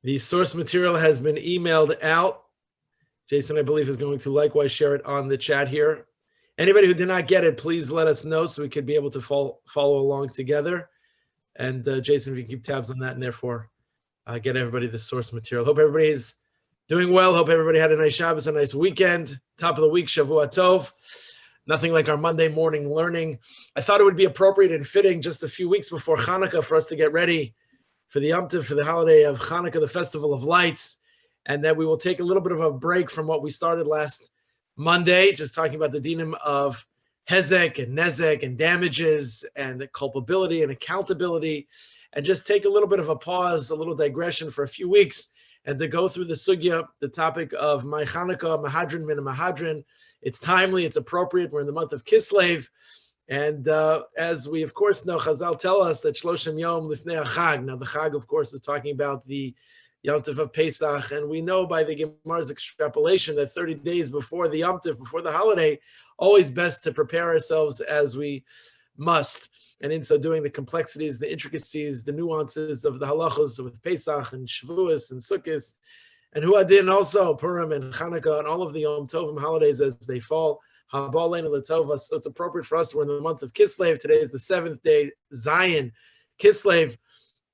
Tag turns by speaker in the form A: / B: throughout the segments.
A: The source material has been emailed out. Jason, I believe, is going to likewise share it on the chat here. Anybody who did not get it, please let us know so we could be able to follow along together. And Jason, if you can keep tabs on that and therefore get everybody the source material. Hope everybody's doing well. Hope everybody had a nice Shabbos, a nice weekend. Top of the week, Shavua Tov. Nothing like our Monday morning learning. I thought it would be appropriate and fitting just a few weeks before Hanukkah for us to get ready for the Yom Tov, for the holiday of Hanukkah, the Festival of Lights, and that we will take a little bit of a break from what we started last Monday, just talking about the dinim of hezek and nezek and damages and the culpability and accountability, and just take a little bit of a pause, a little digression for a few weeks, and to go through the sugya, the topic of my Hanukkah, Mahadran min Mahadran. It's timely, it's appropriate. We're in the month of Kislev. And as we, of course, know, Chazal tell us that Shloshim Yom Lifnei Chag. Now, the Chag, of course, is talking about the Yom Tov of Pesach. And we know by the Gemara's extrapolation that 30 days before the Yom Tov, before the holiday, always best to prepare ourselves as we must. And in so doing, the complexities, the intricacies, the nuances of the halachos with Pesach and Shavuos and Sukkot, and Huadin also, Purim and Chanukah, and all of the Yom Tovim holidays as they fall. So it's appropriate for us. We're in the month of Kislev. Today is the 7th day, Zion, Kislev,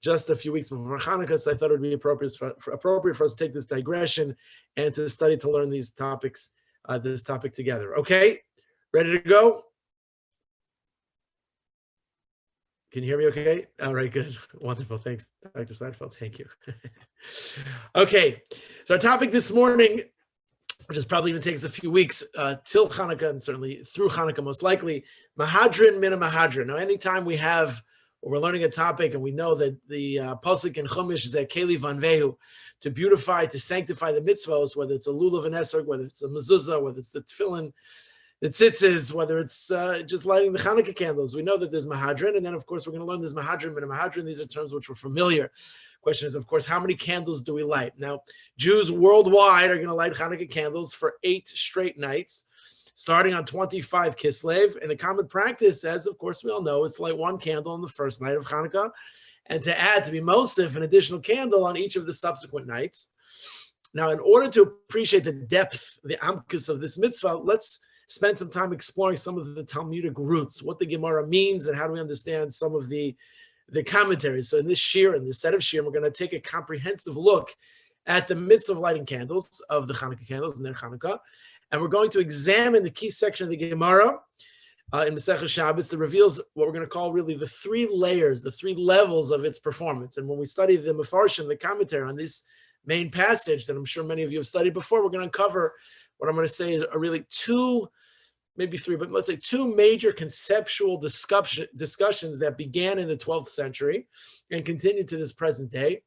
A: just a few weeks before Hanukkah. So I thought it would be appropriate for us to take this digression and to study, to learn these topics, this topic together. Okay, ready to go? Can you hear me okay? All right, good. Wonderful. Thanks, Dr. Seinfeld. Thank you. Okay, so our topic this morning, which is probably even takes a few weeks till Hanukkah, and certainly through Hanukkah most likely, Mahadran min Mahadran. Now, anytime we have, or we're learning a topic and we know that the Pasuk in Chumash is that Keli Vanvehu, to beautify, to sanctify the mitzvos, whether it's a lulav and esrog, whether it's a mezuzah, whether it's the tefillin, the tzitzis, whether it's just lighting the Hanukkah candles. We know that there's Mahadran, and then, of course, we're going to learn there's Mahadran min Mahadran. These are terms which we're familiar. Question is, of course, how many candles do we light? Now, Jews worldwide are going to light Hanukkah candles for 8 straight nights, starting on 25 Kislev. And the common practice, as of course we all know, is to light 1 candle on the first night of Hanukkah, and to add, to be mosif, an additional candle on each of the subsequent nights. Now, in order to appreciate the depth, the amkus of this mitzvah, let's spend some time exploring some of the Talmudic roots, what the Gemara means, and how do we understand some of the commentaries. So in this shir, in this set of shir, we're going to take a comprehensive look at the mitzvah of lighting candles, of the Hanukkah candles, and then Hanukkah. And we're going to examine the key section of the Gemara in Masechah Shabbos that reveals what we're going to call really the 3 layers, the 3 levels of its performance. And when we study the Mefarshim, the commentary on this main passage that I'm sure many of you have studied before, we're going to uncover what I'm going to say is really 2, maybe 3, but let's say 2 major conceptual discussions that began in the 12th century and continue to this present day.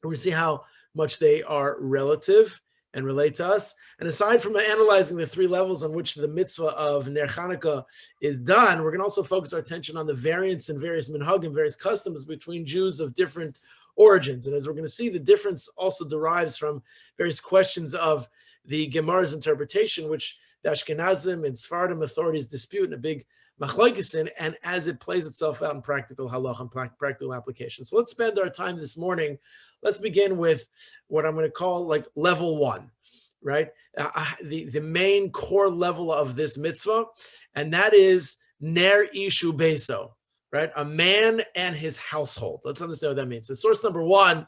A: We're going to see how much they are relative and relate to us. And aside from analyzing the 3 levels on which the mitzvah of Ner Chanukah is done, we're going to also focus our attention on the variance in various minhagim, various customs between Jews of different origins. And as we're going to see, the difference also derives from various questions of the Gemara's interpretation, which the Ashkenazim and Sephardim authorities dispute in a big machlokes, and as it plays itself out in practical halach and practical application. So let's spend our time this morning. Let's begin with what I'm going to call like level 1, right? The main core level of this mitzvah, and that is ner ishu beso, right? A man and his household. Let's understand what that means. So source number 1,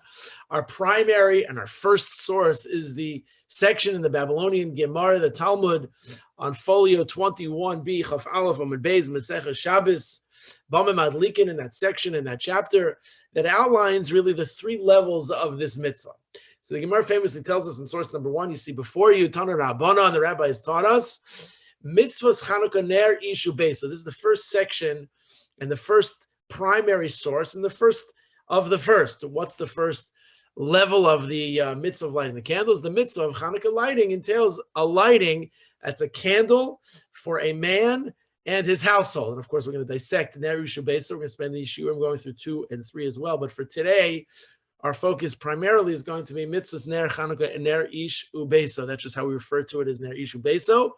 A: our primary and our first source is the section in the Babylonian Gemara, the Talmud, on folio 21b, Chaf Aleph Amud Beis, Masechah Shabbos, Bama Madlikin, in that section, in that chapter, that outlines really the 3 levels of this mitzvah. So the Gemara famously tells us in source number 1, you see before you, Tana Rabbana, and the rabbi has taught us, mitzvahs Chanukah ner ishu beis. So this is the first section and the first primary source, and the first of the first. What's the first level of the mitzvah of lighting the candles? The mitzvah of Hanukkah lighting entails a lighting that's a candle for a man and his household. And of course, we're going to dissect Ner Ishu Beis. We're going to spend these shiurim going through 2 and 3 as well. But for today, our focus primarily is going to be mitzvahs Ner Chanukah and Ner Ishu Beis. That's just how we refer to it as Ner Ishu Beis.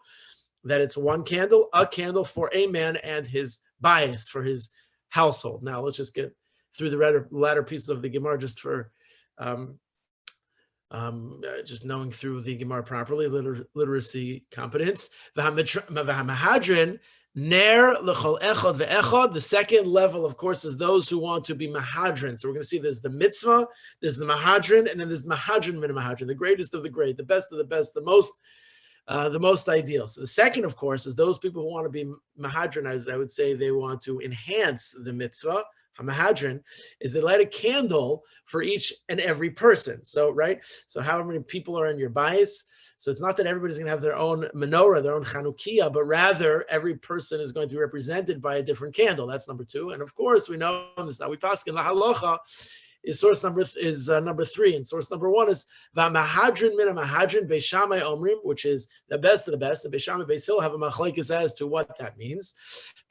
A: That it's 1 candle, a candle for a man and his bias, for his household. Now, let's just get through the latter pieces of the Gemara just for just knowing through the Gemara properly, literacy competence. V'hamahadrin ner l'chol echad ve'echad. The second level, of course, is those who want to be mahadrin. So we're going to see there's the mitzvah, there's the mahadrin, and then there's mahadrin min mahadrin, the greatest of the great, the best of the best, the most ideal. So the second, of course, is those people who want to be mahadrin. As I would say, they want to enhance the mitzvah. Hamahadrin is they light a candle for each and every person. So, right? So however many people are in your bias. So it's not that everybody's going to have their own menorah, their own Chanukiah, but rather every person is going to be represented by a different candle. That's number two. And of course, we know this now. We pass in la halacha is source number number three, and source number one is v'mahadrin min mahadrin Beis Shammai omrim, which is the best of the best. The Beis Shammai Beis Hillel have a machlokes as to what that means.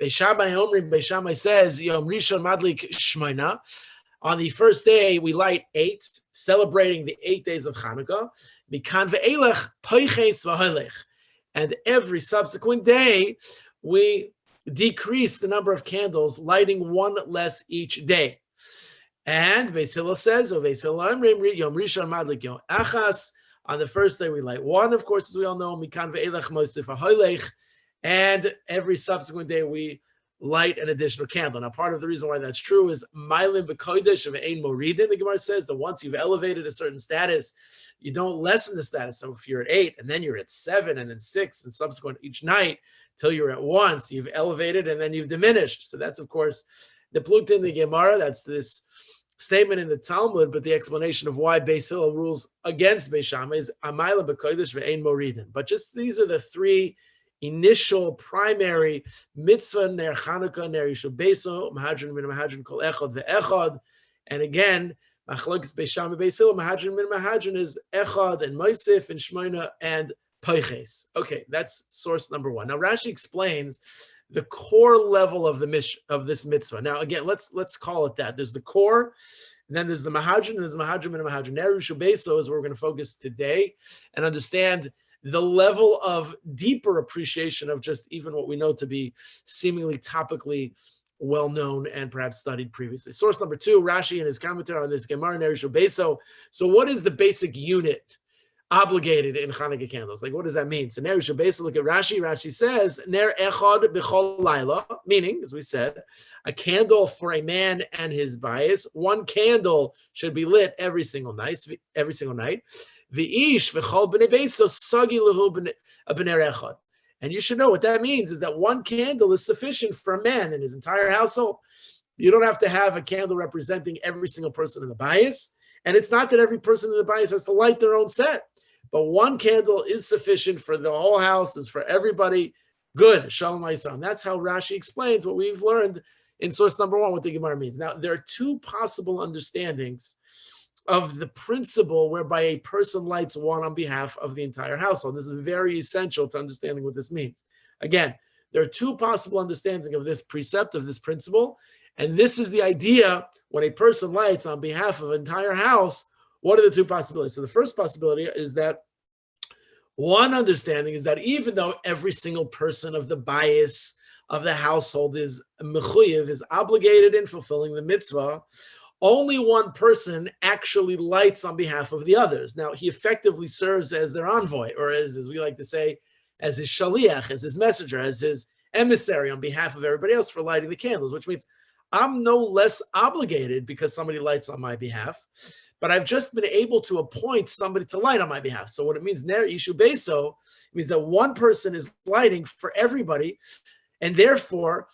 A: Beis Shammai omrim, Beis Shammai says Yom Rishon Madlik Shmoina. On the first day we light 8, celebrating the 8 days of Hanukkah. Mikan ve'elech poiches v'holech, and every subsequent day we decrease the number of candles, lighting one less each day. And Beis Hillel says, Yom Rishon Madlik Yom Achas. On the first day we light 1, of course, as we all know, Mikan ve'elech mosif v'holech, and every subsequent day we light an additional candle. Now, part of the reason why that's true is Mailim b'kodesh of ein moridin. The Gemara says that once you've elevated a certain status, you don't lessen the status. So if you're at 8, and then you're at 7, and then 6, and subsequent each night till you're at 1, so you've elevated and then you've diminished. So that's, of course, the plut in the Gemara. That's this statement in the Talmud, but the explanation of why Beis Hillel rules against Beis Shammai is Mailim b'kodesh ve'ein moridin. But just these are the 3 initial primary mitzvah ner Chanukah ner Yishuv Beiso mahadrin min mahadrin kol echad ve'echad. And again, machlokes Beis Shammai Beis Hillel mahadrin min mahadrin is echad and moisif and shmoina and poiches. Okay, that's source number 1. Now Rashi explains the core level of this mitzvah. Now again, let's call it that. There's the core, and then there's the mahadrin, and there's the mahadrin min mahadrin ner Yishuv Beiso is where we're going to focus today and understand the level of deeper appreciation of just even what we know to be seemingly topically well-known and perhaps studied previously. Source number 2, Rashi in his commentary on this Gemara, Ner Yishuv Beiso. So what is the basic unit obligated in Hanukkah candles? Like, what does that mean? So Ner Yishuv Beiso, look at Rashi. Rashi says, Ner Echad B'chol Laila, meaning, as we said, a candle for a man and his bias. 1 candle should be lit every single night. V'ish v'chol b'nei beiso sagi lehu b'ner echad. And you should know what that means is that 1 candle is sufficient for a man in his entire household. You don't have to have a candle representing every single person in the bias. And it's not that every person in the bias has to light their own set. But 1 candle is sufficient for the whole house, is for everybody. Good. Shalom Aleichem. That's how Rashi explains what we've learned in source number 1, what the Gemara means. Now, there are 2 possible understandings of the principle whereby a person lights 1 on behalf of the entire household. This is very essential to understanding what this means. Again, there are 2 possible understandings of this precept, of this principle, and this is the idea when a person lights on behalf of an entire house. What are the 2 possibilities? So the first possibility is that one understanding is that even though every single person of the bias of the household is mechuyev, is obligated in fulfilling the mitzvah, only 1 person actually lights on behalf of the others. Now, he effectively serves as their envoy, or as we like to say, as his shaliach, as his messenger, as his emissary on behalf of everybody else for lighting the candles, which means I'm no less obligated because somebody lights on my behalf, but I've just been able to appoint somebody to light on my behalf. So what it means, Ner Yishuv Beiso, means that 1 person is lighting for everybody, and therefore,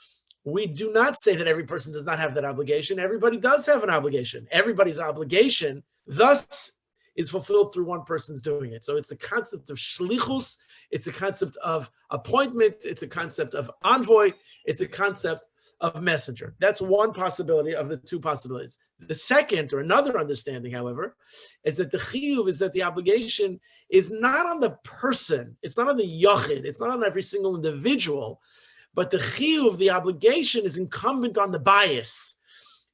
A: we do not say that every person does not have that obligation. Everybody does have an obligation. Everybody's obligation, thus, is fulfilled through 1 person's doing it. So it's the concept of shlichus. It's a concept of appointment. It's a concept of envoy. It's a concept of messenger. That's 1 possibility of the 2 possibilities. The second, or another understanding, however, is that the chiyuv is that the obligation is not on the person. It's not on the yachid. It's not on every single individual. But the chiyuv, the obligation, is incumbent on the bias.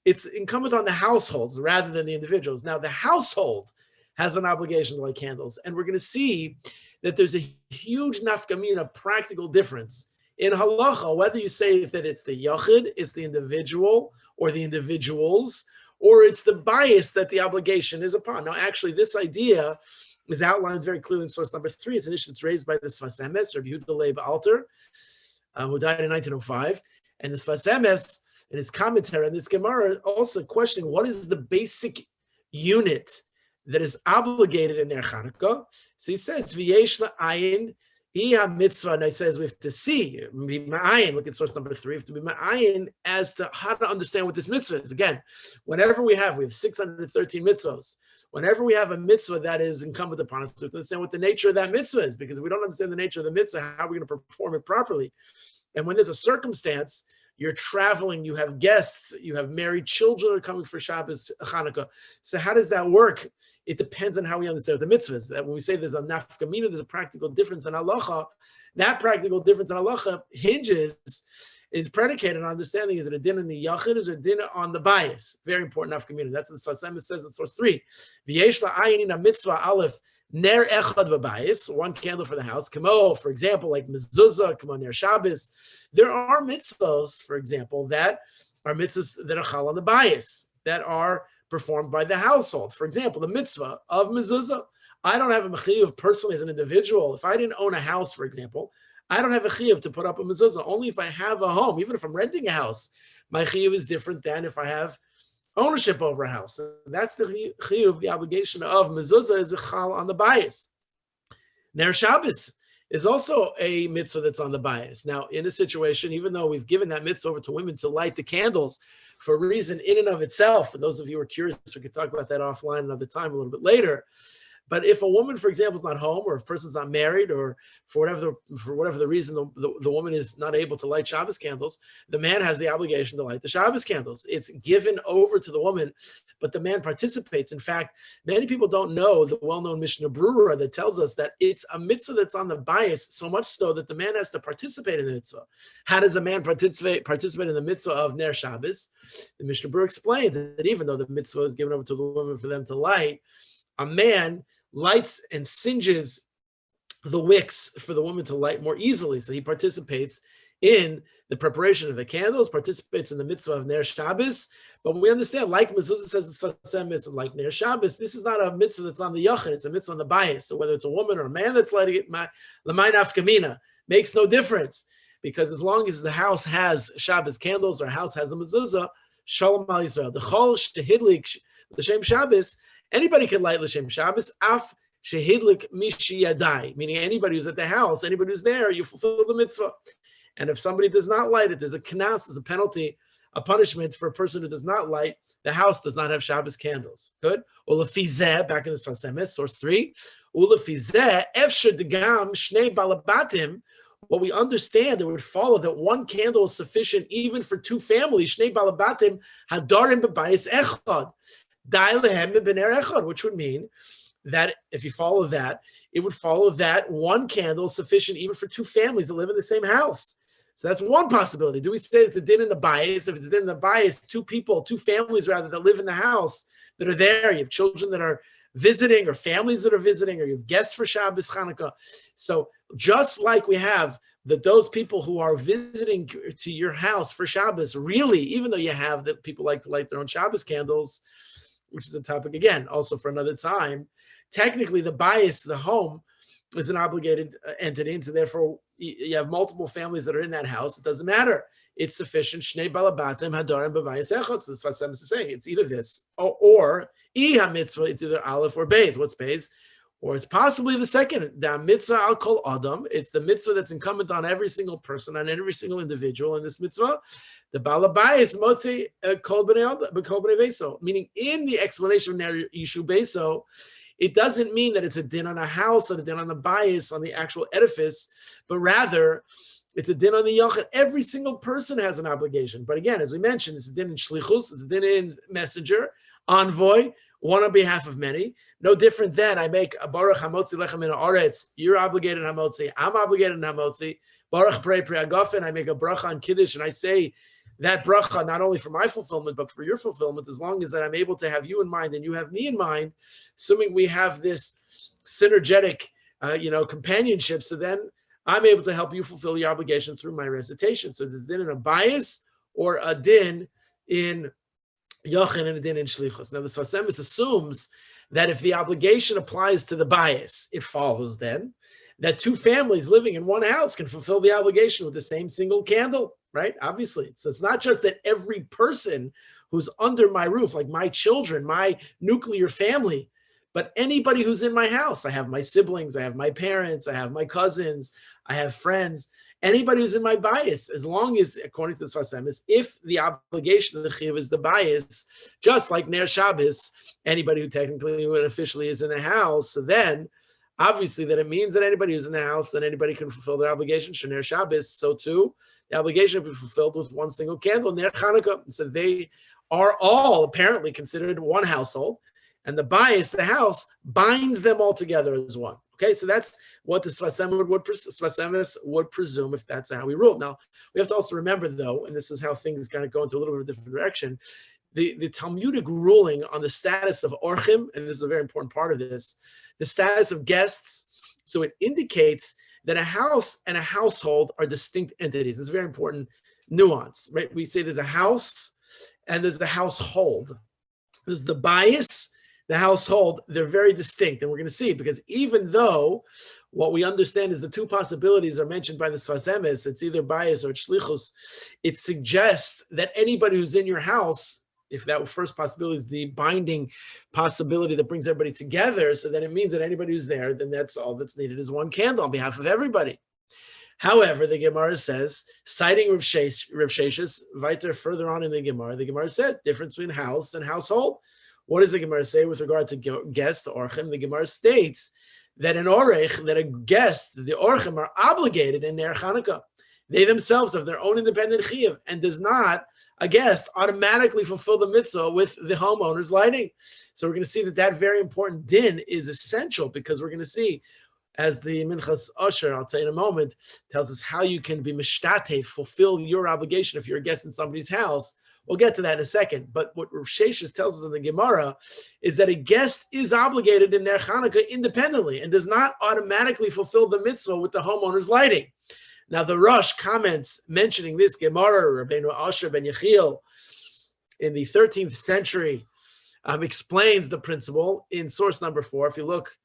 A: It's incumbent on the households rather than the individuals. Now, the household has an obligation to light candles, and we're going to see that there's a huge nafkamina, practical difference in halacha, whether you say that it's the yachid, it's the individual, or the individuals, or it's the bias that the obligation is upon. Now, actually, this idea is outlined very clearly in source number 3. It's an issue that's raised by the Sfas Emes, Rabbi Yehuda Leib Alter, who died in 1905. And the Sfas Emes, in his commentary on this Gemara, also questioning what is the basic unit that is obligated in their Chanukah. So he says, V'yesh la'ayin iha mitzvah, and he says we have to see, be ma'ayin, look at source number 3, we have to be ma'ayin as to how to understand what this mitzvah is. Again, whenever we have 613 mitzvahs. Whenever we have a mitzvah that is incumbent upon us, we have to understand what the nature of that mitzvah is, because if we don't understand the nature of the mitzvah, how are we going to perform it properly? And when there's a circumstance, you're traveling, you have guests, you have married children that are coming for Shabbos, Chanukah. So how does that work? It depends on how we understand what the mitzvah is. That when we say there's a nafka mina, there's a practical difference in halacha. That practical difference in halacha is predicated on understanding, is it a din on the yachid, is it a din on the bias? Very important nafka mina. That's what the Sfas Emes says in source 3. V'yesh la'ayin in mitzvah aleph, ner echad b'bayis, one candle for the house. Kamo, for example, like mezuzah, kamo ner Shabbos. There are mitzvahs, for example, that are mitzvahs that are chal on the bias, that are performed by the household. For example, the mitzvah of mezuzah. I don't have a mechiyuv personally as an individual. If I didn't own a house, for example, I don't have a chiyuv to put up a mezuzah. Only if I have a home, even if I'm renting a house, my chiyuv is different than if I have ownership over a house. That's the chiyuv, the obligation of mezuzah is a chal on the bias. Ner Shabbos is also a mitzvah that's on the bias. Now, in a situation, even though we've given that mitzvah over to women to light the candles for a reason in and of itself, for those of you who are curious, we could talk about that offline another time, a little bit later. But if a woman, for example, is not home, or if a person's not married, or for whatever the reason the woman is not able to light Shabbos candles, the man has the obligation to light the Shabbos candles. It's given over to the woman, but the man participates. In fact, many people don't know the well-known Mishnah Brura that tells us that it's a mitzvah that's on the bias, so much so that the man has to participate in the mitzvah. How does a man participate in the mitzvah of Ner Shabbos? The Mishnah Brura explains that even though the mitzvah is given over to the woman for them to light, a man lights and singes the wicks for the woman to light more easily. So he participates in the preparation of the candles, participates in the mitzvah of Ner Shabbos. But we understand, like Mezuzah says in Sfas Emes, like Ner Shabbos, this is not a mitzvah that's on the yachid, it's a mitzvah on the bias. So whether it's a woman or a man that's lighting it, l'may nafka mina, makes no difference. Because as long as the house has Shabbos candles or a house has a Mezuzah, Shalom al Yisrael. The chol shehidlik l'shem Shabbos, anybody can light l'shem Shabbos, af shehidlik mishi yadai, meaning anybody who's at the house, anybody who's there, you fulfill the mitzvah. And if somebody does not light it, there's a knas, there's a penalty, a punishment for a person who does not light. The house does not have Shabbos candles. Good? Ulefizeh, back in the Sfas Emes, source 3. Ulefizeh, efshe degam shnei balabatim. What we understand, it would follow that one candle is sufficient even for two families. Shnei balabatim hadarim b'bayis echad. Which would mean that if you follow that, it would follow that one candle is sufficient even for two families that live in the same house. So that's one possibility. Do we say it's a din in the bias? If it's a din in the bias, two families rather, that live in the house that are there. You have children that are visiting, or families that are visiting, or you have guests for Shabbos, Chanukah. So just like we have those people who are visiting to your house for Shabbos, really, even though you have that people like to light their own Shabbos candles, which is a topic, again, also for another time, technically the bias, the home, is an obligated entity, and so therefore you have multiple families that are in that house. It doesn't matter. It's sufficient. Shnei balabatim hadarim b'bayis echad. So that's what Sam is saying. It's either this or iha mitzvah. It's either aleph or beis. What's beis? Or it's possibly the second. The mitzvah al kol adam. It's the mitzvah that's incumbent on every single person, on every single individual in this mitzvah. The balabayis motzi kol b'nei beso. Meaning, in the explanation of ner yishu beso, it doesn't mean that it's a din on a house or a din on the bias on the actual edifice, but rather it's a din on the yachid. Every single person has an obligation. But again, as we mentioned, it's a din in shlichus, it's a din in messenger, envoy, one on behalf of many. No different than I make a baruch hamotzi lechem min haaretz. You're obligated hamotzi. I'm obligated hamotzi. Baruch prei agafen. I make a bracha on kiddush, and I say that bracha not only for my fulfillment, but for your fulfillment, as long as that I'm able to have you in mind and you have me in mind, assuming we have this synergetic, companionship. So then I'm able to help you fulfill your obligation through my recitation. So there's a din in a bias or a din in Yochin and a din in shlichus. Now the Sfas Emes assumes that if the obligation applies to the bias, it follows then that two families living in one house can fulfill the obligation with the same single candle, right? Obviously. So it's not just that every person who's under my roof, like my children, my nuclear family, but anybody who's in my house. I have my siblings, I have my parents, I have my cousins, I have friends, anybody who's in my bias, as long as, according to the Sfas Emes, if the obligation of the chiyuv is the bias, just like Ner Shabbos, anybody who technically and officially is in the house, so then obviously that it means that anybody who's in the house, that anybody can fulfill their obligation. Ner Shabbos, so too, the obligation will be fulfilled with one single candle, Ner Chanukah. So they are all apparently considered one household, and the bias, the house, binds them all together as one. Okay, so that's what the Sfas Emes would presume if that's how we rule. Now, we have to also remember, though, and this is how things kind of go into a little bit of a different direction, the Talmudic ruling on the status of orchim, and this is a very important part of this, the status of guests. So it indicates that a house and a household are distinct entities. It's a very important nuance, right? We say there's a house and there's the household. There's the bias, the household, they're very distinct. And we're going to see, because even though what we understand is the two possibilities are mentioned by the Sfas Emes, it's either bias or shlichus, it suggests that anybody who's in your house, if that first possibility is the binding possibility that brings everybody together, so then it means that anybody who's there, then that's all that's needed is one candle on behalf of everybody. However, the Gemara says, citing Rav Sheshes, weiter further on in the Gemara says, difference between house and household. What does the Gemara say with regard to guest, orchim? The Gemara states that an orech, that a guest, the orchim are obligated in Ner Chanukah. They themselves have their own independent chiyuv, and does not a guest automatically fulfill the mitzvah with the homeowner's lighting. So we're going to see that very important din is essential, because we're going to see, as the Minchas Usher, I'll tell you in a moment, tells us how you can be mishtatef, fulfill your obligation if you're a guest in somebody's house. We'll get to that in a second. But what Rav Sheshes tells us in the Gemara is that a guest is obligated in Ner Chanukah independently and does not automatically fulfill the mitzvah with the homeowner's lighting. Now, the Rosh comments mentioning this Gemara, Rabbeinu Asher ben Yechiel, in the 13th century, explains the principle in source number 4. If you look,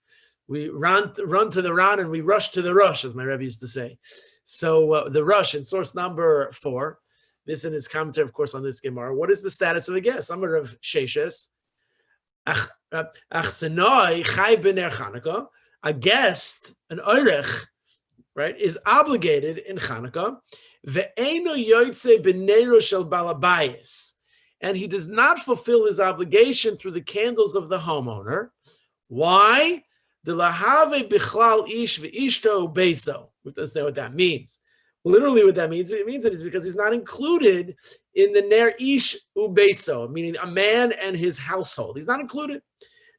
A: we run to the Ran and we rush to the Rosh, as my Rebbe used to say. So the Rosh in source number 4, this in his commentary, of course, on this Gemara. What is the status of a guest? I'm Rav Sheshes. A guest, an oirech, right, is obligated in Chanukah, and he does not fulfill his obligation through the candles of the homeowner. Why? We have to understand what that means. Literally what that means, it means that it's because he's not included in the Ner Ish Ubeso, meaning a man and his household. He's not included.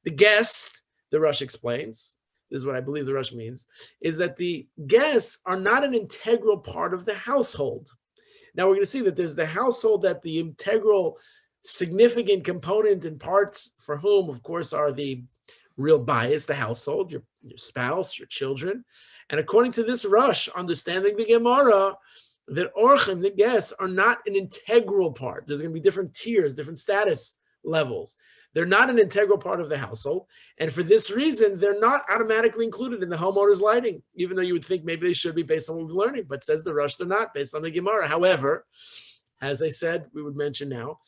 A: The guest, the Rosh explains, this is what I believe the Rosh means, is that the guests are not an integral part of the household. Now we're going to see that there's the household, that the integral significant component and parts for whom, of course, are the real bias, the household, your spouse, your children. And according to this Rosh, understanding the Gemara, that orchim, the guests, are not an integral part. There's going to be different tiers, different status levels. They're not an integral part of the household. And for this reason, they're not automatically included in the homeowner's lighting, even though you would think maybe they should be based on what we're learning. But says the Rosh, they're not based on the Gemara. However, as I said, we would mention now,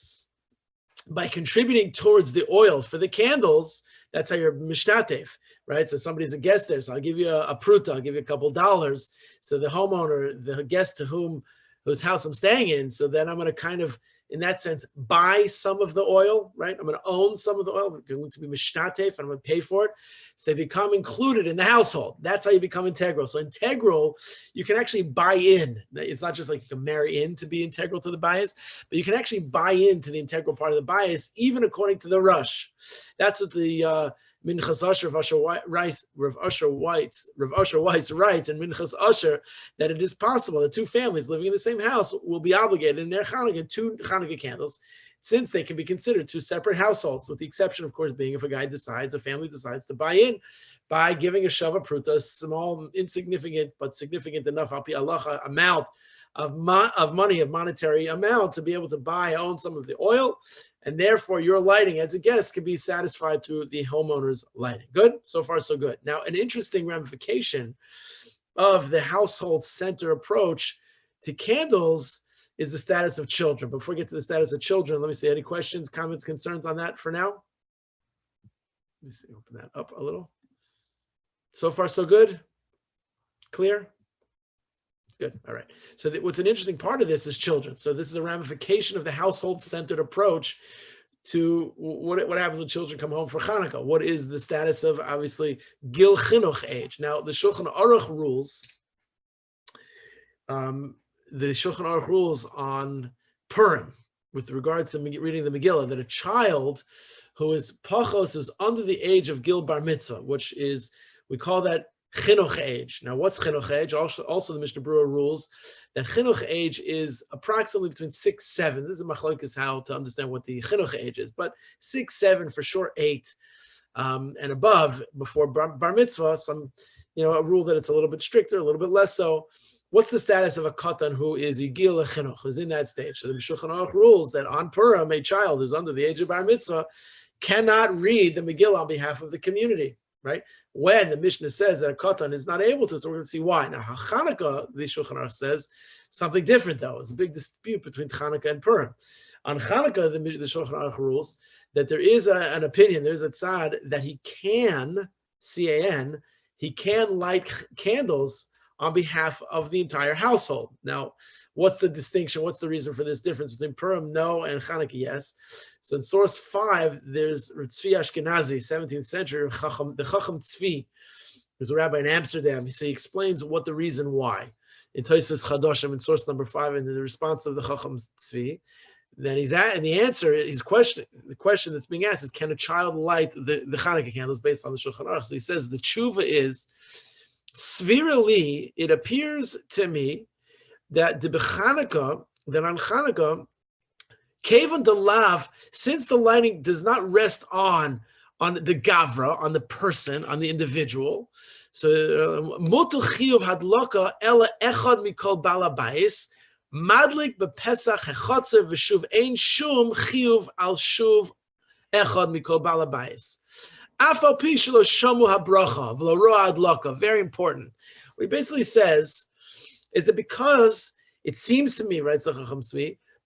A: by contributing towards the oil for the candles, that's how you're mishtatef, right? So somebody's a guest there, so I'll give you a pruta, I'll give you a couple $. So the homeowner, the guest to whose house I'm staying in, so then I'm going to kind of, in that sense, buy some of the oil, right? I'm going to own some of the oil. I'm going to be mishtatef, and I'm going to pay for it. So they become included in the household. That's how you become integral. So integral, you can actually buy in. It's not just like you can marry in to be integral to the bias, but you can actually buy into the integral part of the bias, even according to the Rosh. That's what the Minchas Asher Rav Asher Weiss writes in Minchas Asher, that it is possible that two families living in the same house will be obligated in their Chanukah, 2 Chanukah candles, since they can be considered 2 separate households, with the exception, of course, being if a family decides to buy in by giving a shava pruta, a small, insignificant, but significant enough api halacha amount of money, of monetary amount, to be able to own some of the oil, and therefore your lighting as a guest can be satisfied through the homeowner's lighting. Good? So far, so good. Now, an interesting ramification of the household center approach to candles is the status of children. Before we get to the status of children, let me see, any questions, comments, concerns on that for now? Let me see, open that up a little. So far, so good? Clear? Good. All right. So what's an interesting part of this is children. So this is a ramification of the household-centered approach to what happens when children come home for Hanukkah. What is the status of, obviously, Gil Chinuch age? Now, the Shulchan Aruch rules, on Purim with regard to reading the Megillah, that a child who is pachos, who's under the age of Gil Bar Mitzvah, which is, we call that chinuch age. Now, what's chinuch age? Also, the Mishnah Berurah rules that chinuch age is approximately between 6, 7. This is a machlokes how to understand what the chinuch age is, but 6, 7, for sure 8, and above before bar mitzvah. Some, a rule that it's a little bit stricter, a little bit less so. What's the status of a katan who is yigil lechinuch, who's in that stage? So the Shulchan Aruch rules that on Purim, a child who's under the age of bar mitzvah cannot read the Megillah on behalf of the community. Right? When the Mishnah says that a katan is not able to, so we're going to see why. Now, Hanukkah, the Shulchan Aruch says something different, though. It's a big dispute between Hanukkah and Purim. On Hanukkah, the Shulchan Aruch rules that there is an opinion, there's a tzad, that he can, C-A-N, he can light candles on behalf of the entire household. Now, what's the distinction? What's the reason for this difference between Purim, no, and Hanukkah, yes? So in source 5, there's Tzvi Ashkenazi, 17th century, the Chacham Tzvi, who's a rabbi in Amsterdam. So he explains what the reason why. In Tosfos Chadoshim, in source number 5, and in the response of the Chacham Tzvi, then and the answer, the question that's being asked is, can a child light the Hanukkah candles based on the Shulchan Aruch? So he says the tshuva is, Svirally, it appears to me that on Hanukkah, Kavan de Lav, since the lighting does not rest on the gavra, on the person, on the individual, so Mutul Chiyuv Hadlaka Ela Echad Mikol Balabayis, Madlik BePesach Hechotzer V'Shuv Ein Shum Chiyuv Al Shuv Echad Mikol Balabayis. Very important. What he basically says is that because it seems to me, right,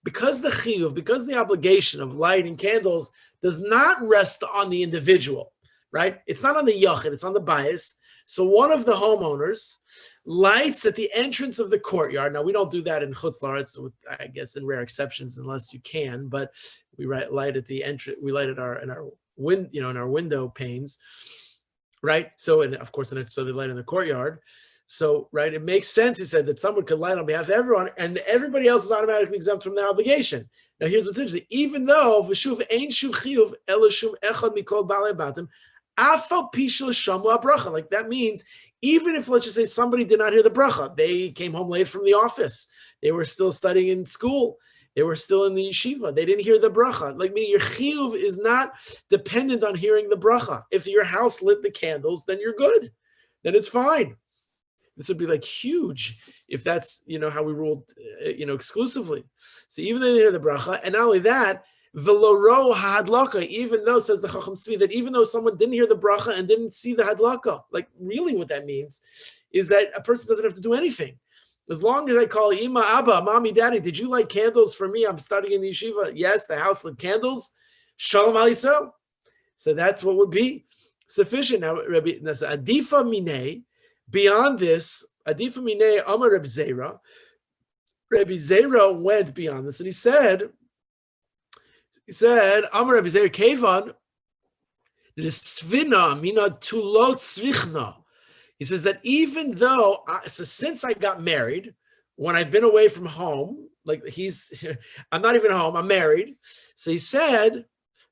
A: because the chiyuv, because the obligation of lighting candles does not rest on the individual, right? It's not on the yachid, it's on the bias. So one of the homeowners lights at the entrance of the courtyard. Now, we don't do that in Chutz La'aretz, I guess in rare exceptions, unless you can, but we light at the entrance, we light at in our window panes, right? So, and of course, so they light in the courtyard. So, right, it makes sense, he said, that someone could light on behalf of everyone, and everybody else is automatically exempt from the obligation. Now, here's what's interesting. Even though, v'shuv ein shuv chiyuv ela shum echad mikol balei batim, afal pishul shamu habracha. Like, that means, even if, let's just say, somebody did not hear the bracha, they came home late from the office, they were still studying in school, they were still in the yeshiva, they didn't hear the bracha. Like, meaning your chiyuv is not dependent on hearing the bracha. If your house lit the candles, then you're good. Then it's fine. This would be like huge if that's, how we ruled, exclusively. So even though they hear the bracha, and not only that, veloro hadlaka, even though, says the Chacham Tzvi, that even though someone didn't hear the bracha and didn't see the hadlaka, like really what that means is that a person doesn't have to do anything. As long as I call Ima, Abba, Mommy, Daddy, did you light candles for me? I'm studying in the yeshiva. Yes, the house lit candles. Shalom al Yisrael. So that's what would be sufficient. Now, Rabbi, Adifa Minei, beyond this, Adifa Minei Amar Rabbi Zera. Rabbi Zera went beyond this, and he said, Amar Rabbi Zera Kevan, L'svina mina tulot tzrichna. He says that even though, since I got married, when I've been away from home, like I'm not even home, I'm married. So he said,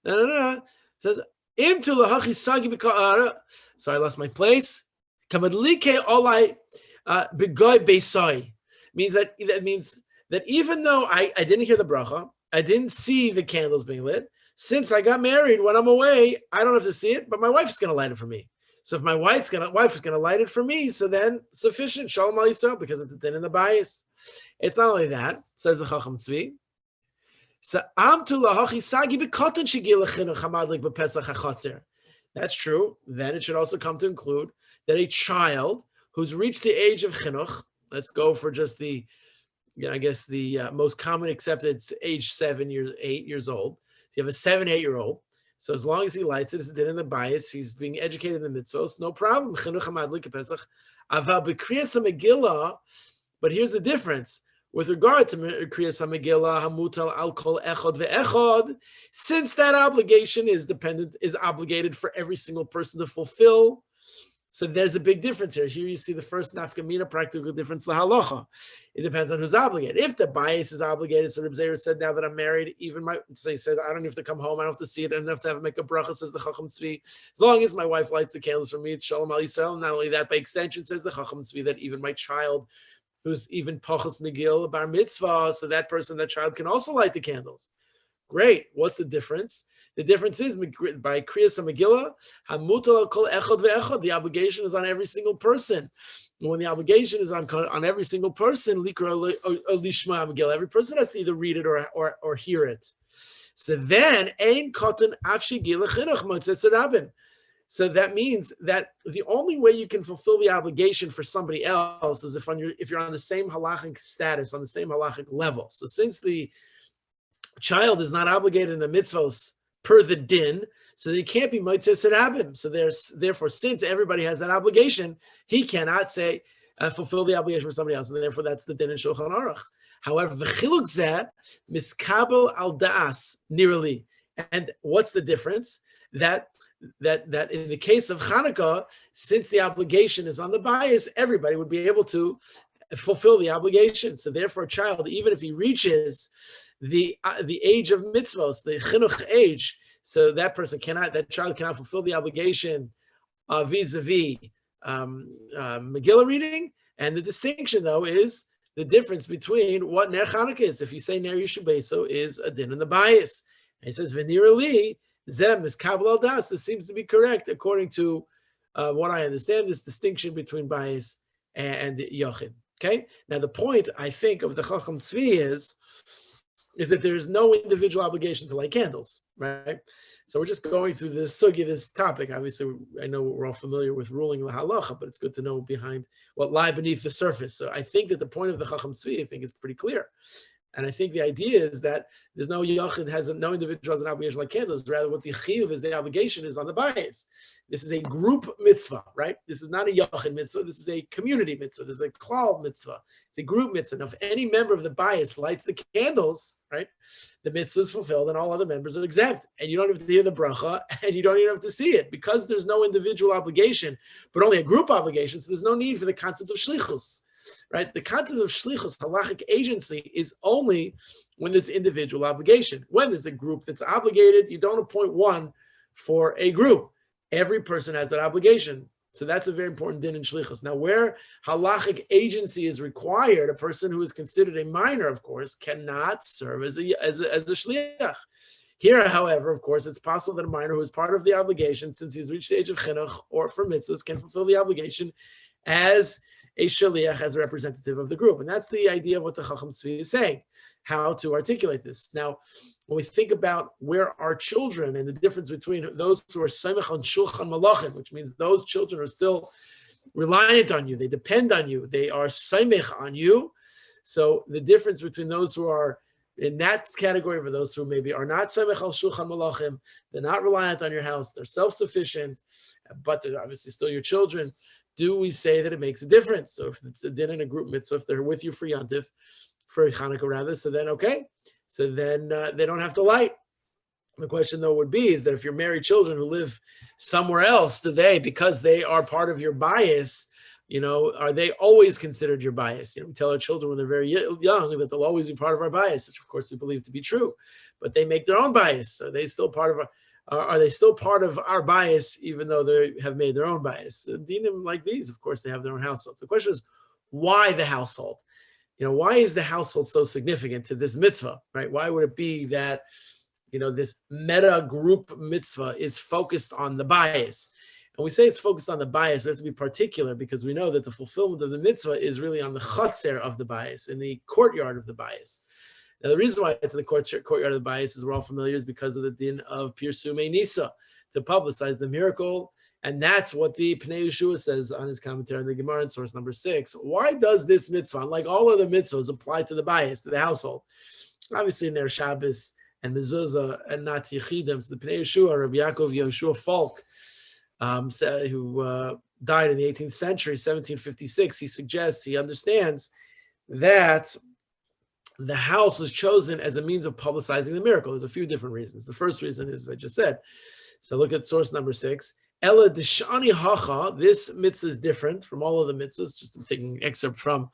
A: no. He says, sorry, I lost my place. Means that even though I didn't hear the bracha, I didn't see the candles being lit, since I got married, when I'm away, I don't have to see it, but my wife's going to light it for me. So if my wife is going to light it for me, so then sufficient, Shalom al Yisrael, because it's a din in the bias. It's not only that, says the Chacham Tzvi, So that's true. Then it should also come to include that a child who's reached the age of chinuch, let's go for just the, I guess the most common accepted age 8 years old. So you have a 7-8-year-old. So as long as he lights it, it's din in the bias, he's being educated in the mitzvos, no problem. But here's the difference. With regard to Kriyas HaMegillah, Hamutal Al Kol Echad Ve'echad, since that obligation is obligated for every single person to fulfill, so there's a big difference here. Here you see the first nafkamina practical difference, the halacha. It depends on who's obligated. If the bias is obligated, so Rabbi Zeir said, now that I'm married, so he said, I don't have to come home, I don't have to see it, I don't have to make a bracha, says the Chacham Tzvi. As long as my wife lights the candles for me, it's Shalom Al Yisrael. Not only that, by extension, says the Chacham Tzvi, that even my child, who's even Pachas Megil, Bar Mitzvah, so that child can also light the candles. Great. What's the difference? The difference is by Kriyas HaMegillah, Hamutal Kol Echad Ve'echad, the obligation is on every single person. And when the obligation is on every single person, Likra Lishma HaMegillah, every person has to either read it or hear it. So then, Ein Kotan Afshi Gila Chinuch Motzes Rabin. So that means that the only way you can fulfill the obligation for somebody else is if you're on the same halachic status, on the same halachic level. So since the child is not obligated in the mitzvos per the din, so he can't be motzes rabim. So therefore, since everybody has that obligation, he cannot say fulfill the obligation for somebody else, and therefore that's the din in Shulchan Aruch. However, v'chiluk zeh miskabel al da'as nirali. And what's the difference? That in the case of Hanukkah, since the obligation is on the bias, everybody would be able to fulfill the obligation. So therefore, a child, even if he reaches the age of mitzvos, the chinuch age, so that child cannot fulfill the obligation vis-a-vis Megillah reading. And the distinction, though, is the difference between what Ner Chanukah is. If you say Ner Yishubeso is a din in the bias. And he says, V'nir li, Zem is Kabbalah al Das. This seems to be correct according to what I understand, this distinction between bias and Yochid. Okay? Now, the point, I think, of the Chacham Tzvi is that there's no individual obligation to light candles, right? So we're just going through this sugi, this topic. Obviously, I know we're all familiar with ruling the halacha, but it's good to know behind what lie beneath the surface. So I think that the point of the Chacham Tzvi, I think, is pretty clear. And I think the idea is that there's no yachid, no individual has an obligation like candles. Rather, what the chiyuv is, the obligation is on the bias. This is a group mitzvah, right? This is not a yachid mitzvah. This is a community mitzvah. This is a klal mitzvah. It's a group mitzvah. Now, if any member of the bias lights the candles, right, the mitzvah is fulfilled and all other members are exempt. And you don't have to hear the bracha and you don't even have to see it because there's no individual obligation, but only a group obligation. So there's no need for the concept of shlichus. Right, the concept of shlichus, halachic agency, is only when there's individual obligation. When there's a group that's obligated, you don't appoint one for a group. Every person has that obligation. So that's a very important din in shlichus. Now, where halachic agency is required, a person who is considered a minor, of course, cannot serve as a shliach. Here, however, of course, it's possible that a minor who is part of the obligation, since he's reached the age of chinuch or for mitzvahs, can fulfill the obligation as a shaliach, as a representative of the group. And that's the idea of what the Chacham Tzvi is saying, how to articulate this. Now, when we think about where our children and the difference between those who are samech on shulchan malachim, which means those children are still reliant on you, they depend on you, they are samech on you. So the difference between those who are in that category for those who maybe are not samech al shulchan malachim, they're not reliant on your house, they're self-sufficient, but they're obviously still your children. Do we say that it makes a difference? So if it's a din in a group mitzvah, if they're with you for Yantif, for Hanukkah rather, so then okay. So then they don't have to light. The question though would be is that if you're married children who live somewhere else, because they are part of your bias, are they always considered your bias? We tell our children when they're very young that they'll always be part of our bias, which of course we believe to be true, but they make their own bias. Are they still part of are they still part of our bias, even though they have made their own bias? Dinim like these, of course, they have their own households. The question is, why the household? Why is the household so significant to this mitzvah, right? Why would it be that, this meta group mitzvah is focused on the bias? And we say it's focused on the bias, we have to be particular because we know that the fulfillment of the mitzvah is really on the chotzer of the bias, in the courtyard of the bias. Now, the reason why it's in the courtyard of the bias, as we're all familiar, is because of the din of Pirsume Nisa, to publicize the miracle. And that's what the Pnei Yeshua says on his commentary on the Gemara in source number 6. Why does this mitzvah, unlike all other mitzvahs, apply to the bias, to the household? Obviously, in their Shabbos and mezuzah and not yichidim. So the Pnei Yeshua, Rabbi Yaakov Yehoshua Falk, who died in the 18th century, 1756, he understands that the house was chosen as a means of publicizing the miracle. There's a few different reasons. The first reason is, as I just said, so look at source number 6. Ella deshani hacha, this mitzvah is different from all of the mitzvahs, just I'm taking an excerpt from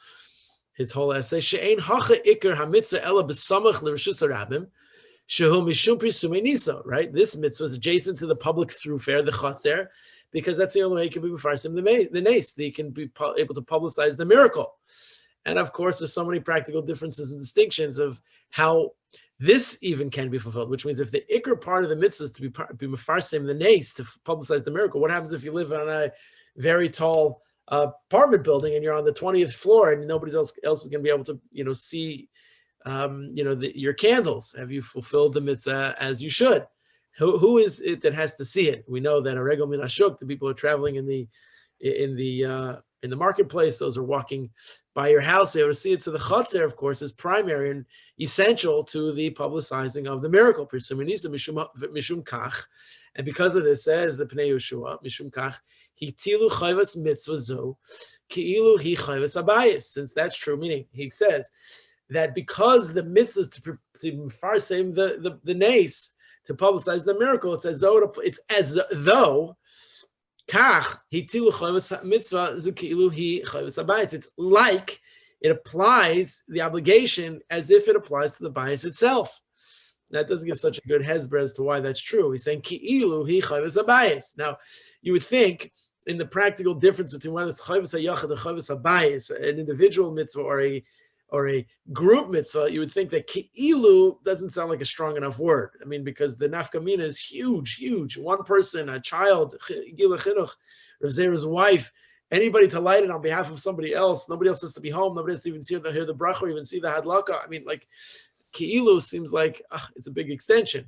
A: his whole essay. She'ein hacha ikar ha-mitzvah ella b'samach l'reshus harabim, shehu mishum prisumei nisa, right? This mitzvah is adjacent to the public thoroughfare, the chatzer, because that's the only way he can be mefarsim the nace, that he can be able to publicize the miracle. And of course, there's so many practical differences and distinctions of how this even can be fulfilled, which means if the ikr part of the mitzvah is to be mefarsim the nace, to publicize the miracle, what happens if you live on a very tall apartment building and you're on the 20th floor and nobody else is going to be able to, see, your candles? Have you fulfilled the mitzvah as you should? Who is it that has to see it? We know that a regel min hashuk, the people who are traveling in the marketplace, those are walking by your house, they ever see it. So the chotzer, of course, is primary and essential to the publicizing of the miracle. Mishum kach, and because of this, says the Pnei Yeshua, Mishum kach, hitilu chayvas mitzvah zo, ki'ilu hi chayvas abayis. Since that's true, meaning he says that because the mitzvah is to farsim the nace, to publicize the miracle, it says it's as though. It's like it applies the obligation as if it applies to the bias itself. That doesn't give such a good hezbollah as to why that's true. He's saying ki'ilu hi chayvus habayis. Now, you would think in the practical difference between whether it's chayvus hayachad or chayvus habayis, an individual mitzvah or a group mitzvah, you would think that ki'ilu doesn't sound like a strong enough word. I mean, because the nafkamina is huge. One person, a child, Gila Chinuch, Rav Zera's wife, anybody to light it on behalf of somebody else. Nobody else has to be home. Nobody has to even hear the bracha or even see the hadlaka. I mean, like, ki'ilu seems like it's a big extension.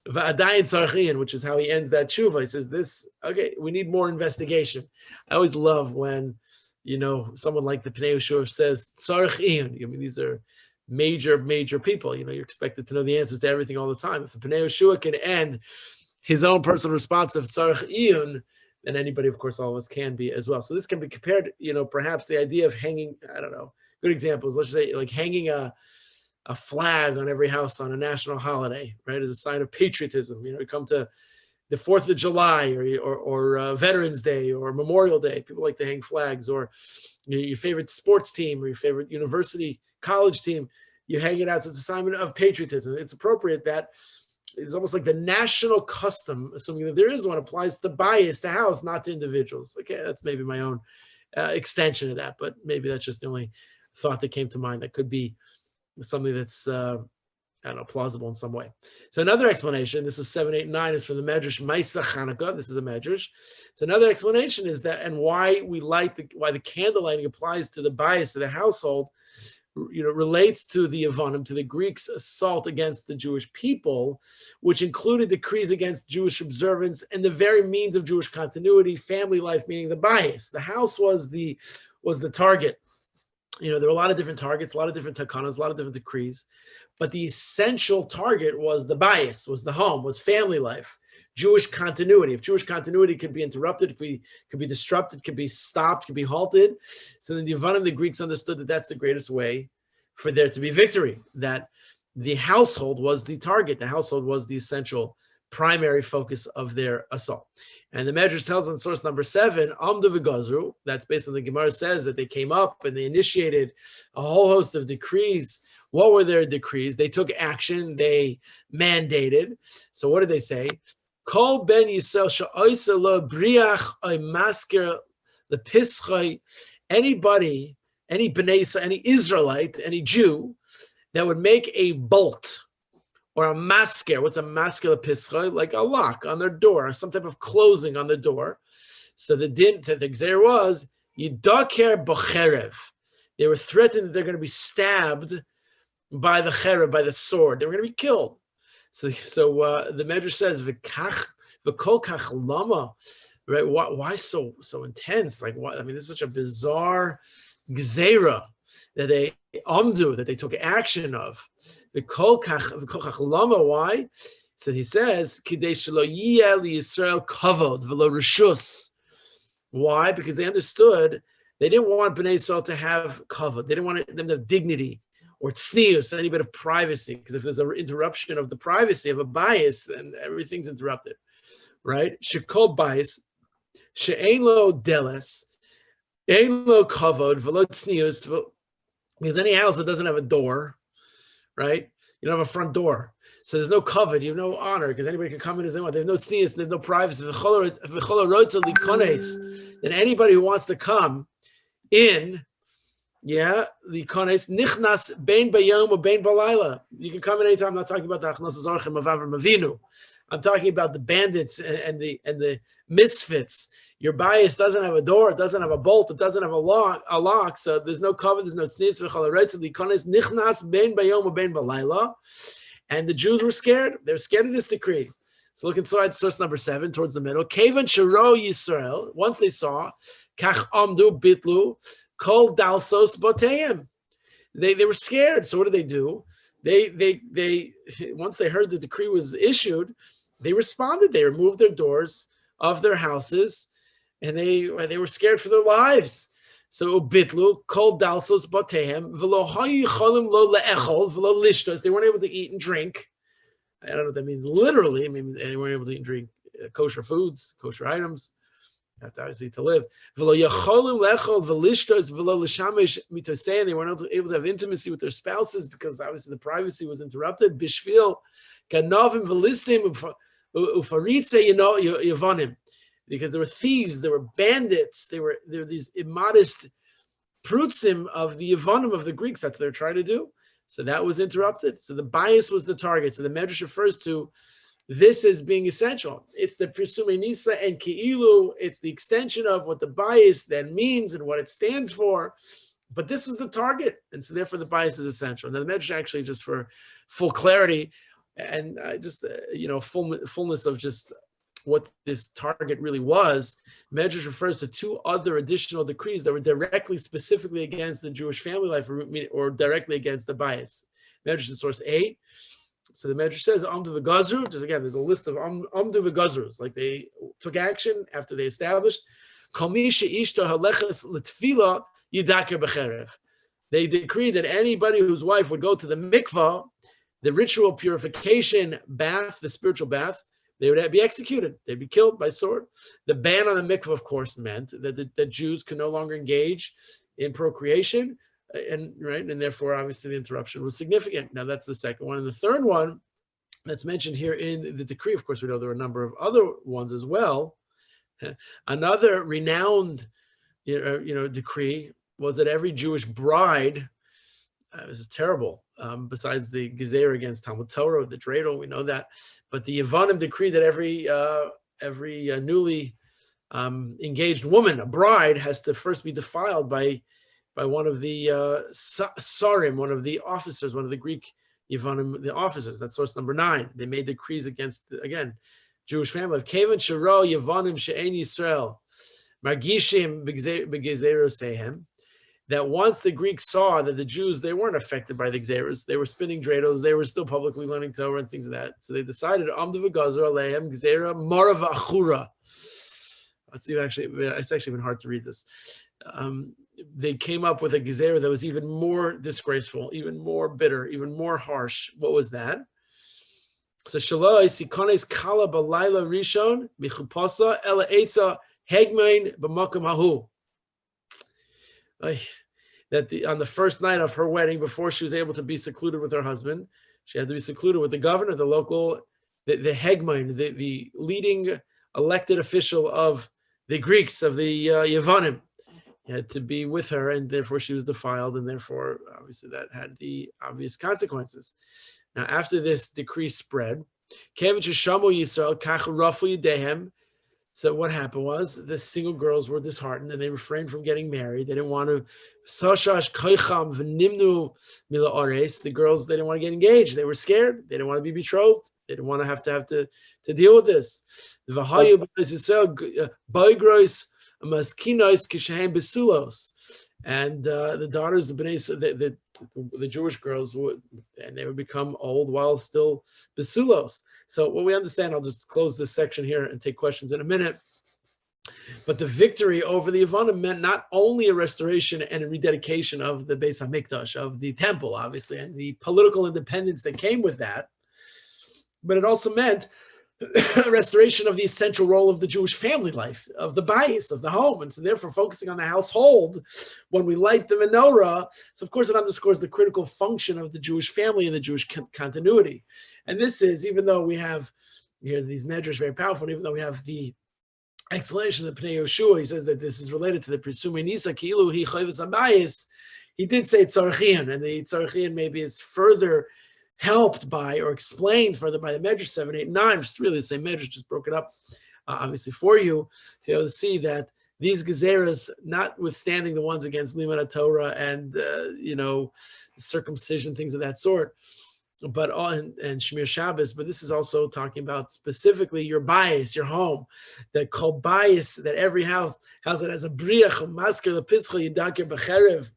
A: Va'adayin tzarchian, which is how he ends that tshuva. He says we need more investigation. I always love when someone like the Pnei Yeshua says, tzarech iyun. I mean, these are major people. You're expected to know the answers to everything all the time. If the Pnei Yeshua can end his own personal response of tzarech iyun, then anybody, of course, all of us can be as well. So this can be compared, perhaps the idea of hanging, I don't know, good examples. Let's say like hanging a flag on every house on a national holiday, right, as a sign of patriotism. You come to the 4th of July or Veterans Day or Memorial Day, people like to hang flags, or your favorite sports team or your favorite university, college team, you hang it out as a sign of patriotism. It's appropriate that it's almost like the national custom, assuming that there is one, applies to bias, to house, not to individuals. Okay, that's maybe my own extension of that, but maybe that's just the only thought that came to mind. That could be something that's plausible in some way. So another explanation, this is 789, is from the Medrash Maisa Chanukah. This is a Medrash. So another explanation is that, and why why the candle lighting applies to the bias of the household, relates to the Yavanim, to the Greeks' assault against the Jewish people, which included decrees against Jewish observance and the very means of Jewish continuity, family life, meaning the bias. The house was the target. There were a lot of different targets, a lot of different takanas, a lot of different decrees. But the essential target was the bias, was the home, was family life, Jewish continuity. If Jewish continuity could be interrupted, could be disrupted, could be stopped, could be halted. So then the Yavanim, the Greeks, understood that that's the greatest way for there to be victory, that the household was the target. The household was the essential primary focus of their assault. And the Medrash tells on source number 7, Amdu v'gazru, that's based on the Gemara, says that they came up and they initiated a whole host of decrees. What were their decrees? They took action, they mandated. So what did they say? Kol ben Yisrael sha'oisa lo briach oy masker lepischai, anybody, any Bnei Yisrael, any Israelite, any Jew that would make a bolt or a masker. What's a masker lepischai? Like a lock on their door, some type of closing on the door. So the gzer was yidaker b'cherev. They were threatened that they're going to be stabbed by the cherub, by the sword. They were going to be killed. So the Medrash says, "V'kol kach lama," right? Why so intense? Like, what? I mean, this is such a bizarre gzeira that they took action of. V'kol kach lama. Why? So he says, "Kidei shelo yiyeh liYisrael kavod v'lo reshus." Why? Because they understood they didn't want Bnei Yisrael to have kavod. They didn't want them to have dignity or tznius, any bit of privacy. Because if there's an interruption of the privacy of a bias, then everything's interrupted, right? Shekol bias, she'ein lo deles, ein lo kavod v'lo tznius. Because any house that doesn't have a door, right? You don't have a front door. So there's no covet, you have no honor, because anybody can come in as they want. There's no tznius, there's no privacy. Then anybody who wants to come in, the kones nichnas bein bayom or bein balayla. You can come in anytime. I'm not talking about the achnas zorchem of Avram Avinu. I'm talking about the bandits and the misfits. Your bias doesn't have a door, it doesn't have a bolt, it doesn't have a lock. So there's no covet, there's no tznius. Nichnas bein bayom or bein balayla. And the Jews were scared. They were scared of this decree. So look inside source number 7, towards the middle. Kevan sharo Yisrael. Once they saw, kach amdu bitlu kol dalsos boteim. They were scared. So what did they do? They once they heard the decree was issued, they responded. They removed their doors of their houses, and they were scared for their lives. So bitlu kol dalsos batehem v'lo hayu cholim lo leechol v'lo lishtos. They weren't able to eat and drink. I don't know what that means literally. I mean, they weren't able to eat and drink kosher foods, kosher items. You have to obviously to live. V'lo yacholim leechol v'lishtos v'lo l'shamish mitosei. They weren't able to have intimacy with their spouses because obviously the privacy was interrupted. Bishvil ganavim v'listim ufaritze yavanim. Because there were thieves, there were bandits, there were these immodest prutzim of the Yevonim of the Greeks. That's what they're trying to do. So that was interrupted. So the bias was the target. So the Medrash refers to this as being essential. It's the Pirsume Nisa and Ki'ilu. It's the extension of what the bias then means and what it stands for. But this was the target. And so therefore the bias is essential. Now the Medrash actually, just for full clarity and fullness of just what this target really was, Medrash refers to 2 other additional decrees that were directly, specifically against the Jewish family life or directly against the bias. Medrash in source 8. So the Medrash says, Amdu v'gazru, just again, there's a list of Amdu v'gazrus, like they took action after they established. Kol mi she'ishto haleches l'tfila yidaker b'cherev. They decreed that anybody whose wife would go to the mikvah, the ritual purification bath, the spiritual bath, they would be executed. They'd be killed by sword. The ban on the mikvah, of course, meant that the Jews could no longer engage in procreation, and therefore, obviously, the interruption was significant. Now, that's the second one. And the third one that's mentioned here in the decree, of course, we know there are a number of other ones as well. Another renowned, decree was that every Jewish bride, this is terrible, besides the gezer against Talmud Torah, the dreidel, we know that. But the Yevonim decreed that every newly engaged woman, a bride, has to first be defiled by one of the sarim, one of the officers, one of the Greek Yevonim, the officers. That's source number 9. They made decrees against, again, Jewish family. Of Kevan Sharo Yevonim She'en Yisrael Margishim B'Gezeru Sehem. That once the Greeks saw that the Jews, they weren't affected by the Gzeras, they were spinning dreidels, they were still publicly learning Torah and things like that. So they decided, Amdu v'gazar alehem Gzera Mara v'achura. It's actually even hard to read this. They came up with a Gezerah that was even more disgraceful, even more bitter, even more harsh. What was that? So Shaloi Sikones Kala Balayla Rishon Michupasa Ela Eitza Hegmain B'Makam Hahu. That on the first night of her wedding, before she was able to be secluded with her husband, she had to be secluded with the governor, the local, the Hegmain, the leading elected official of the Greeks, of the Yevonim. He had to be with her, and therefore she was defiled, and therefore, obviously, that had the obvious consequences. Now, after this decree spread, Kevich Shamu Yisrael Kach Rafu Yedehem So what happened was the single girls were disheartened and they refrained from getting married. They didn't want to. The girls, they didn't want to get engaged. They were scared. They didn't want to be betrothed. They didn't want to have to deal with this. And the daughters, the Jewish girls would, and they would become old while still besulos. So what we understand, I'll just close this section here and take questions in a minute. But the victory over the Yavanim meant not only a restoration and a rededication of the Beis HaMikdash, of the temple, obviously, and the political independence that came with that, but it also meant a restoration of the essential role of the Jewish family life, of the bias, of the home. And so therefore focusing on the household when we light the menorah. So of course it underscores the critical function of the Jewish family and the Jewish continuity. And this is, even though we have here these measures very powerful, even though we have the explanation of the Pnei Yoshua, he says that this is related to the Presumei Nisa, Ki'ilu Hi Chayvus HaBayis. He did say Tzarchian, and the Tzarchian maybe is further helped by or explained further by the Medrash 7, 8, 9, just really the same Medrash, just broke it up, obviously for you, to be able to see that these gezeras, notwithstanding the ones against Limud Torah and circumcision, things of that sort, but and Shemir Shabbos, but this is also talking about specifically your bias, your home, that called bias, that every house that has a briach, masker, the pischa, yidakir b'cherev.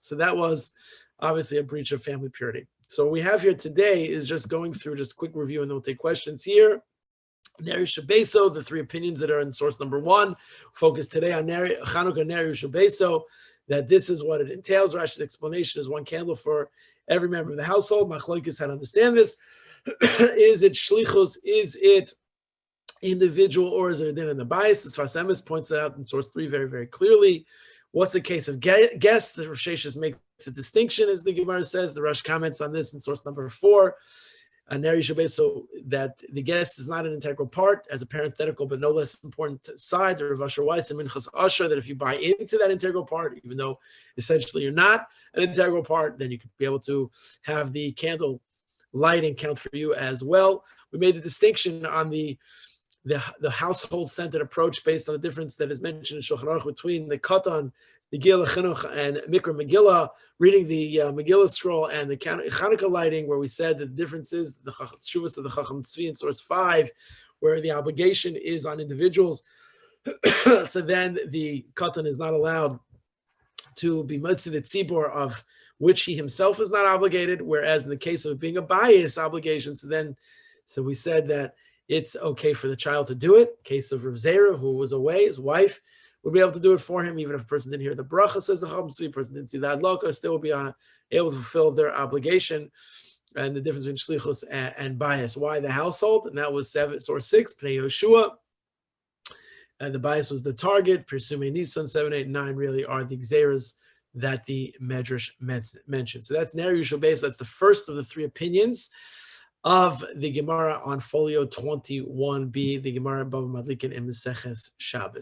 A: So that was obviously a breach of family purity. So what we have here today is just going through just a quick review, and then we'll take questions here. Neri Shabeso, the three opinions that are in source number 1, focus today on Chanukah Neri Shabeso, that this is what it entails. Rashi's explanation is 1 candle for every member of the household. Machlokes, how to understand this. Is it shlichus? Is it individual, or is it a din in the bias? The Sfas Emes points that out in source 3 very, very clearly. What's the case of guests? The Rosh Hashanah makes a distinction, as the Gibber says. The Rosh comments on this in source number 4. So that the guest is not an integral part, as a parenthetical but no less important side. The Rav Asher Weiss and Minchas Asher, that if you buy into that integral part, even though essentially you're not an integral part, then you could be able to have the candle lighting count for you as well. We made the distinction on the household-centered approach based on the difference that is mentioned in Shulchan Aruch between the Katan, the Megillah Chinuch, and Mikra Megillah, reading the Megillah scroll, and the Chanukah lighting, where we said that the difference is the Shuvas of the Chacham Tzvi in source 5, where the obligation is on individuals. So then the Katan is not allowed to be Motzi the Tzibor, of which he himself is not obligated, whereas in the case of it being a bias obligation, so we said that it's okay for the child to do it. Case of Rav Zera, who was away, his wife would be able to do it for him, even if a person didn't hear the bracha, says the Chacham Tzvi, person didn't see the adlaka, still would be able to fulfill their obligation. And the difference between shlichus and bias. Why the household? And that was source 6, Pnei Yoshua. And the bias was the target. Presumei Nisan 7, 8, 9 really are the gzeras that the Medrash mentioned. So that's Ner Yishul Beis. That's the first of the 3 opinions of the Gemara on folio 21b, the Gemara Bava Madlikin in Maseches Shabbos.